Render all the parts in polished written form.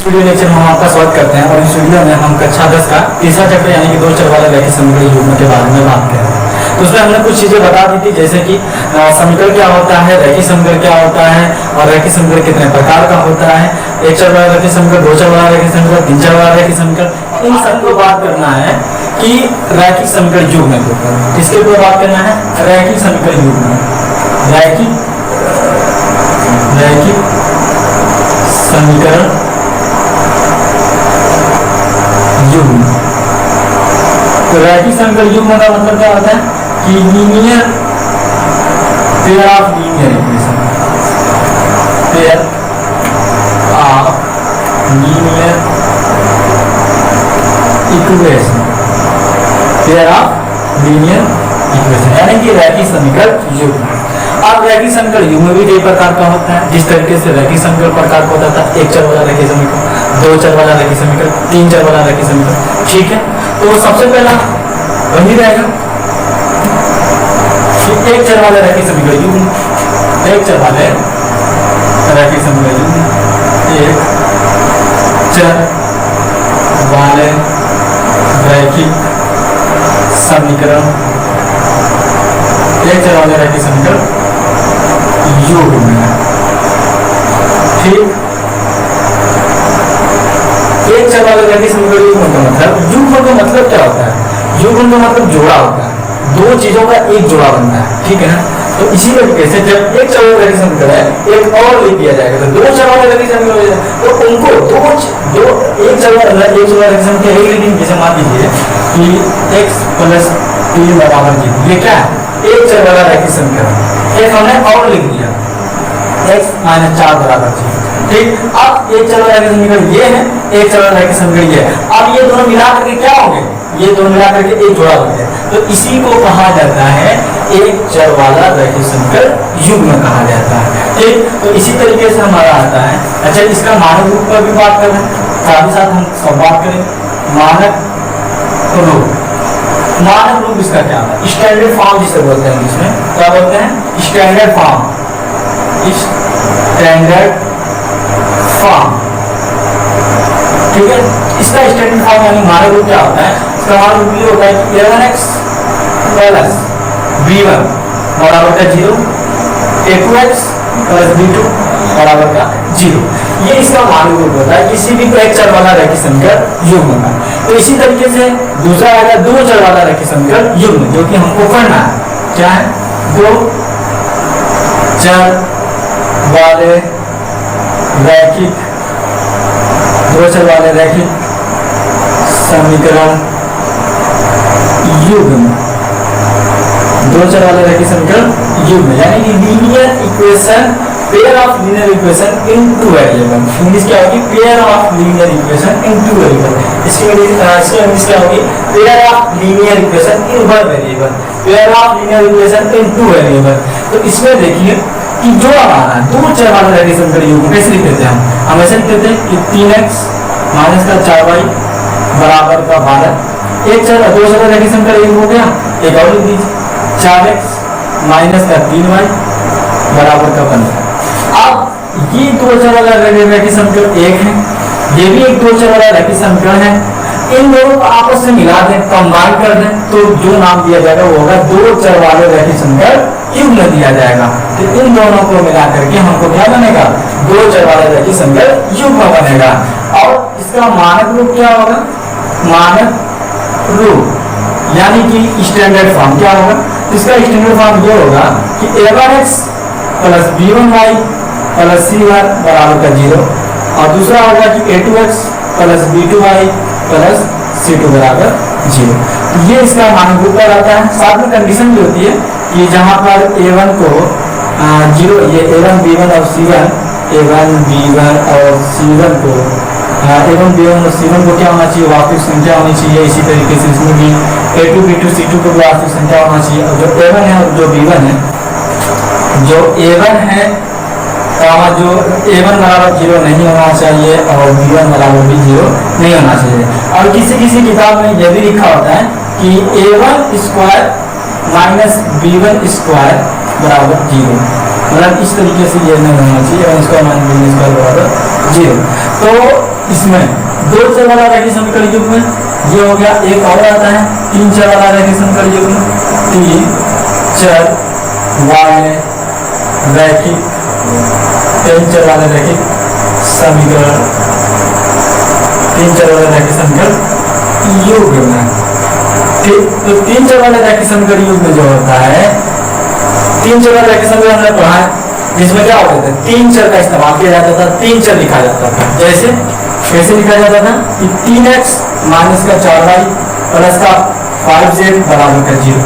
Video lecture में हम आपका स्वागत करते हैं और इस वीडियो में हम कक्षा 10 का तीसरा चैप्टर यानी कि दो चर वाले रैखिक समीकरण युग्म के बारे में बात कर रहे हैं। तो उसमें हमने कुछ चीजें बता दी थी, जैसे कि समीकरण क्या होता है, रैखिक समीकरण क्या होता है और रैखिक समीकरण कितने प्रकार का होता है, एक चर वाला रैखिक समीकरण, दो चर वाला रैखिक समीकरण, तीन चर वाला रैखिक समीकरण, इन सबको बात करना है कि रैखिक समीकरण युग्म के ऊपर। किसके ऊपर बात करना है? रैखिक समीकरण युग्म, रैखिक समीकरण युग्म। तो रैखिक समीकरण युग्म का मतलब क्या होता है कि linear pair of linear equation, pair of linear equation, pair of linear equation यानी कि रैखिक समीकरण युग्म। अब रैखिक समीकरण युग्म भी कई प्रकार का होता है। जिस तरीके से रैखिक समीकरण प्रकार का होता था, एक चर वाला रैखिक समीकरण, दो चर वाला रैखिक समीकरण, तीन चर वाला रैखिक समीकरण, ठीक है। तो सबसे पहला वही रहेगा कि एक चर वाले रैखिक समीकरण युग्म, एक चर वाले रैखिक समीकरण युग्म, एक चर वाले रैखिक समीकरण, एक चर वाले रैखिक समीकरण युग्म, ठीक। एक चर वाले रैखिक समीकरण युग्म का मतलब, युग्म का मतलब क्या होता है? युग्म का मतलब जोड़ा होता है, दो चीजों का एक जोड़ा बनता है, ठीक है ना। तो इसी तरीके से जब एक चर वाला रैखिक समीकरण है, एक और लिख दिया जाएगा, तो दो चर वाले रैखिक समीकरण, तो उनको दो एक चर वाला रैखिक समीकरण एक लिखेंगे। जैसे मान लीजिए कि x प्लस 3 बराबर 0, ये क्या है? एक चर वाला रैखिक समीकरण। एक हमने और लिख दिया x माइनस 4 बराबर 0, ठीक। अब एक चर वाला रैखिक समीकरण ये है, एक चर वाला रैखिक समीकरण ये है। अब ये दोनों मिला करके क्या होंगे? ये दोनों मिला करके एक जोड़ा बन गया। तो इसी को कहा जाता है एक चर वाला रैखिक समीकरण युग्म कहा जाता है, ठीक। तो इसी तरीके से हमारा आता है। अच्छा, इसका मानक रूप पर भी बात कर रहे हैं, साथ ही साथ हम सब बात करें मानक रूप। मानक रूप इसका क्या है? स्टैंडर्ड फॉर्म जिसे बोलते हैं, इसमें क्या बोलते हैं? स्टैंडर्ड फॉर्म, स्टैंडर्ड फॉर्म, ठीक है। इसका स्टैंडर्ड फॉर्म यानी मानक रूप क्या होता है? इसका मानक रूप ये होता है कि 11x प्लस b1 बराबर का 0, a2x प्लस b2 बराबर का 0, ये इसका मानक रूप होता है किसी भी एक चर वाला रैखिक समीकरण युग्म का। तो इसी तरीके से दूसरा आएगा दो चर वाला रैखिक समीकरण युग्म, जो कि हमको करना है। क्या है? दो चर वाले रैखिक, दो चर वाले रैखिक समीकरण युग्म, दो चर वाले रैखिक समीकरण युग्म यानी कि linear equation, pair of linear equation in two variable. English क्या होगी? Pair of linear equation in two variable. इसकी इंग्लिश क्या होगी? Pair of linear equation in one variable, pair of linear equation in two variable. तो इसमें देखिए कि जो हमारा दो चर वाला रैखिक समीकरण युग्म कैसे लिखते हैं? हम ऐसे लिखते हैं कि 3x माइनस का 4y बराबर का 12। एक चर दो चर रैखिक समीकरण युग्म हो गया, एक और लिख दीजिए 4x माइनस का 3y बराबर का 15। अब ये दो चर वाला रैखिक समीकरण एक है, ये भी एक दो चर वाला रैखिक समीकरण है। इन दोनों को आपस में मिला दें, कंबाइन कर दें, तो जो नाम दिया जाएगा वो होगा दो चर वाले रैखिक समीकरण युग्म दिया जाएगा। तो इन दोनों को मिला करके हमको क्या बनेगा? दो चर वाले रैखिक समीकरण युग्म बनेगा। और इसका मानक रूप क्या होगा? मानक रूप यानी कि स्टैंडर्ड फॉर्म क्या होगा? इसका स्टैंडर्ड फॉर्म ये होगा कि a1x plus b1y plus c1 बराबर का 0, और दूसरा होगा कि a2x plus b2y plus c2 बराबर 0। ये इसका मानक रूप रहता है। साथ में कंडीशन भी होती है कि जहाँ पर a1 को 0, ये a1 b1 और c1, a1 b1 और c1 को a1 b1 और c1 को क्या होना चाहिए? वास्तविक संख्या होनी चाहिए। इसी तरीके से इसमें भी a2 b2 c2 को वास्तविक संख्या होना चाहिए। और जो a1 है और जो b1 है, जो a1 है जो a1 बराबर 0 नहीं होना चाहिए और b1 बराबर भी 0 नहीं होना चाहिए। और किसी किसी किताब में यह भी लिखा होता है कि a1 square minus b1 square बराबर 0। मतलब इस तरीके से ये नहीं होना चाहिए, n square minus b square बराबर 0। तो इसमें 2 चर वाला रैखिक समीकरण युग्म ये हो गया। एक और आता है 3 चर वाला रैखिक समीकरण युग्म, 3 चर वाले रैखिक 3 चर वाले रैखिक समीकरण 3 चर वाले रैखिक समीकरण युग्म। ठीक, तो 3 चर वाले रैखिक समीकरण युग्म जो होता है, 3 चर वाले रैखिक समीकरण हमने पढ़ा है, जिसमें क्या होता था 3 चर का इस्तेमाल किया जाता था, 3 चर लिखा जाता था। जैसे कैसे लिखा जाता था कि 3x माइनस का 4y प्लस का 5z बराबर का 0।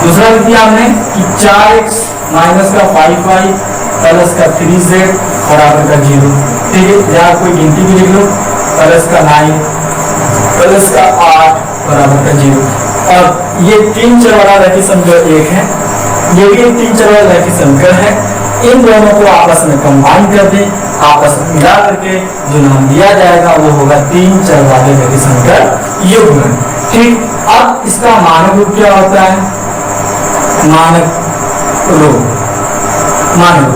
दूसरा लिख दिया हमने कि 4x माइनस का 5y प्लस का 3z बराबर का 0। ठीक है, या कोई गिनती भी लिख लो, प्लस का 9 प्लस का 8 बराबर का 0। और ये 3 चर वाला रैखिक समीकरण एक है, ये भी एक 3 चर वाला रैखिक समीकरण है। इन दोनों को आपस में कंबाइन कर दें, आपस में मिला करके जो नाम दिया जाएगा वो होगा 3 चर वाले रैखिक समीकरण युग्म। ठीक, अब इसका मानक रूप क्या होता है, मानक रूप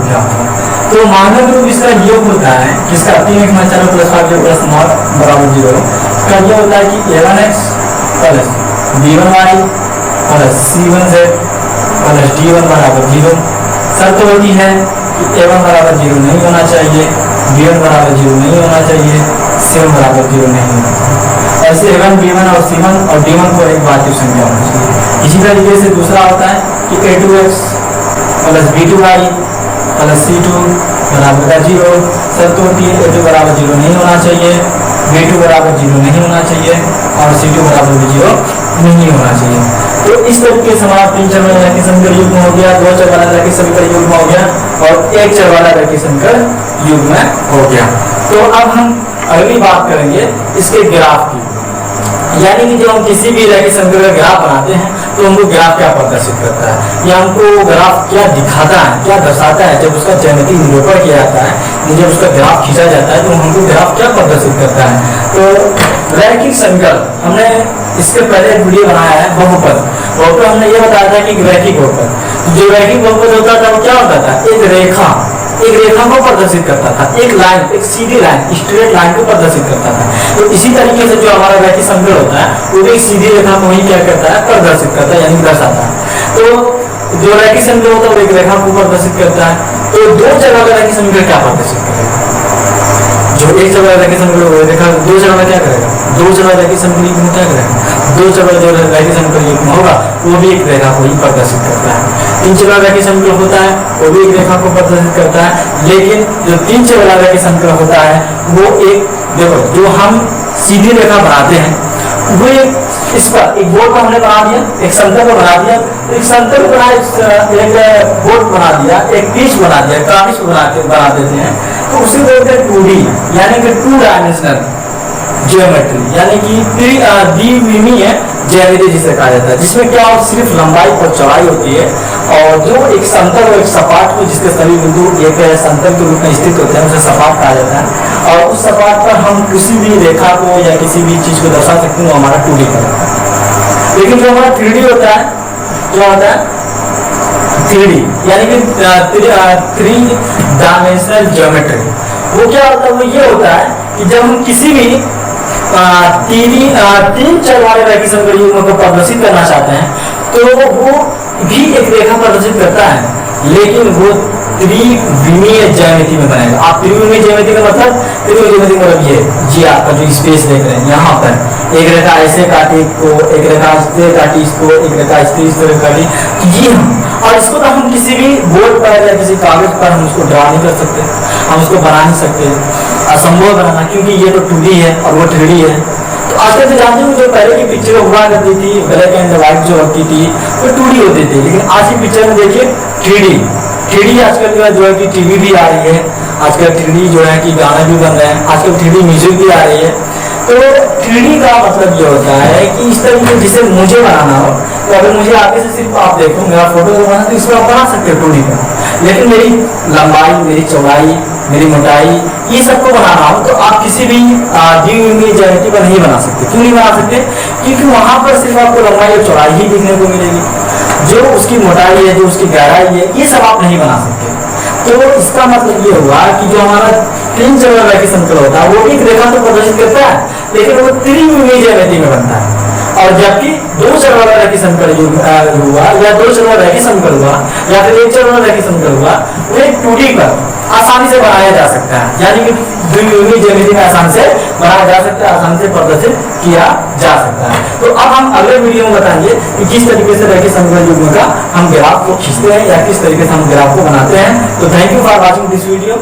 क्या होता है? तो मानक रूप इसका योग होता है किसका 3x माइनस 4 प्लस 5 प्लस 9 बराबर 0 का ये होता है कि 11x plus b1y plus c1z plus d1 बराबर 0। शर्त होती है कि a1 बराबर 0 नहीं होना चाहिए, b1 बराबर 0 नहीं होना चाहिए, c1 बराबर 0 नहीं होना चाहिए। ऐसे a1 b1 और c1 और d1 को एक वास्तविक संख्या होनी चाहिए। इसी तरीके से दूसरा होता है कि a2x plus b2y plus c2 बराबर का 0। शर्त होती है a2 बराबर 0 नहीं होना चाहिए, b2 बराबर 0 नहीं होना चाहिए और c2 बराबर भी 0 नहीं होना चाहिए। तो इस तरीके से हमारा 3 चर वाला रैखिक समीकरण युग्म हो गया, 2 चर वाला रैखिक समीकरण युग्म हो गया और 1 चर वाला रैखिक समीकरण युग्म हो गया। तो अब हम अगली बात करेंगे इसके ग्राफ की, यानी कि जब हम किसी भी रैखिक समीकरण का ग्राफ बनाते हैं तो हमको ग्राफ क्या प्रदर्शित करता है या हमको ग्राफ क्या दिखाता है, क्या दर्शाता है। जब उसका ज्यामितीय निरूपण किया जाता है, जब उसका ग्राफ खींचा जाता है तो हमको ग्राफ क्या प्रदर्शित करता है। तो रैखिक समीकरण हमने इसके पहले एक वीडियो बनाया है बहुपद हमने ये बताया था कि रैखिक बहुपद, जो रैखिक बहुपद होता था वो क्या होता था, एक रेखा को प्रदर्शित करता था, एक लाइन, एक सीधी लाइन, स्ट्रेट लाइन को प्रदर्शित करता था। तो इसी तरीके से जो हमारा रैखिक समीकरण होता है वो भी एक सीधी रेखा को ही क्या करता है, प्रदर्शित करता है, यानी दर्शाता है। तो जो रैखिक समीकरण होता है वो एक रेखा को प्रदर्शित करता है। तो 2 चर वाला रैखिक समीकरण क्या प्रदर्शित करेगा, जो 1 चर वाला रैखिक समीकरण रेखा 2 चर वाला क्या करेगा, 2 चर वाला रैखिक समीकरण क्या करेगा, 2 चर वाला जो रैखिक समीकरण होगा वो भी एक रेखा को ही प्रदर्शित करता है। 3 चर वाला रैखिक समीकरण होता है वो भी एक रेखा को प्रदर्शित करता है, लेकिन जो 3 चर वाला रैखिक समीकरण होता है वो एक, देखो जो हम सीधी रेखा बनाते हैं वो इस पर एक बोर्ड का हमने बना दिया, एक समतल को बना दिया, एक समतल को एक बोर्ड बना दिया, एक पिच बना दिया, क्रॉनिक्स बना देते हैं, तो उसे बोलते हैं 2D यानी कि 2 डायमेंशनल ज्योमेट्री, यानी कि द्विविमीय ज्यामिति जिसे कहा जाता है, जिसमें क्या और सिर्फ लंबाई और चौड़ाई होती है और जो एक समतल और एक सपाट को जिसके सभी बिंदु एक समतल के रूप में स्थित होते हैं उसे सपाट कहा जाता है। और उस सपाट पर हम किसी भी रेखा को या किसी भी चीज को दर्शा सकते हैं, वो हमारा 2D कहलाता है। लेकिन जो हमारा 3D होता है, क्या होता है 3D यानी कि 3 डायमेंशनल ज्योमेट्री, वो क्या होता है, वो ये होता है कि जब हम किसी भी 3 चर वाले रैखिक समीकरण युग्म को प्रदर्शित करना चाहते हैं तो वो भी एक रेखा प्रदर्शित करता है, लेकिन वो त्रिविमीय ज्यामिति में बनेगा। आप त्रिविमीय ज्यामिति का मतलब, त्रिविमीय ज्यामिति का मतलब ये जी आपका जो स्पेस देख रहे हैं यहाँ पर एक रेखा ऐसे काटी को, एक रेखा ऐसे काटी इसको, एक रेखा इस तरह काटी, ये हम, और इसको तो हम किसी भी बोर्ड पर या किसी कागज पर हम उसको ड्रा नहीं कर सकते, हम उसको बना नहीं सकते, असंभव बनाना, क्योंकि ये तो 2D है और वो 3D है। तो आजकल से जानते हो जो पहले की पिक्चर हुआ करती थी ब्लैक एंड व्हाइट जो होती थी वो 2D होती थी, लेकिन आज की पिक्चर में देखिए 3D आजकल जो है कि टीवी भी आ रही है, आजकल 3D जो है कि गाने भी बन रहे हैं, आजकल 3D म्यूजिक भी आ रही है। तो 3D का मतलब ये होता है कि इस तरीके जिसे मुझे बनाना हो, तो अगर मुझे आगे से सिर्फ आप देखो मेरा फोटो बनाना तो इसको आप बना सकते हो 2D का, लेकिन मेरी लंबाई, मेरी चौड़ाई, मेरी मोटाई, ये सबको बनाना हो तो आप किसी भी द्विविमीय ज्यामिति पर नहीं बना सकते। क्यों नहीं बना सकते? क्योंकि वहां पर सिर्फ आपको लंबाई और चौड़ाई ही देखने को मिलेगी, जो उसकी मोटाई है, जो उसकी गहराई है, ये सब आप नहीं बना सकते। तो इसका मतलब ये हुआ कि जो हमारा 3 चरण वाला रेखी समतल होता है वो एक रेखा तो प्रदर्शित करता है, लेकिन वो त्रिभुज ज्यामिति में बनता है। और जबकि 2 चरण वाला रेखी समतल हुआ या 2 चरण वाला रेखी समतल हुआ या फिर 1 चरण वाला रेखी समतल हुआ, वो एक 2D पर आसानी से बनाया जा सकता है, यानी कि द्वियुगी ज्यामिति में आसान से बनाया जा सकता है, आसान से प्रदर्शित किया जा सकता है। तो अब हम अगले वीडियो में बताएंगे कि किस तरीके से रेखी समतल युग्म का हम ग्राफ को खींचते हैं या किस तरीके से हम ग्राफ को बनाते हैं। तो thank you for watching this video.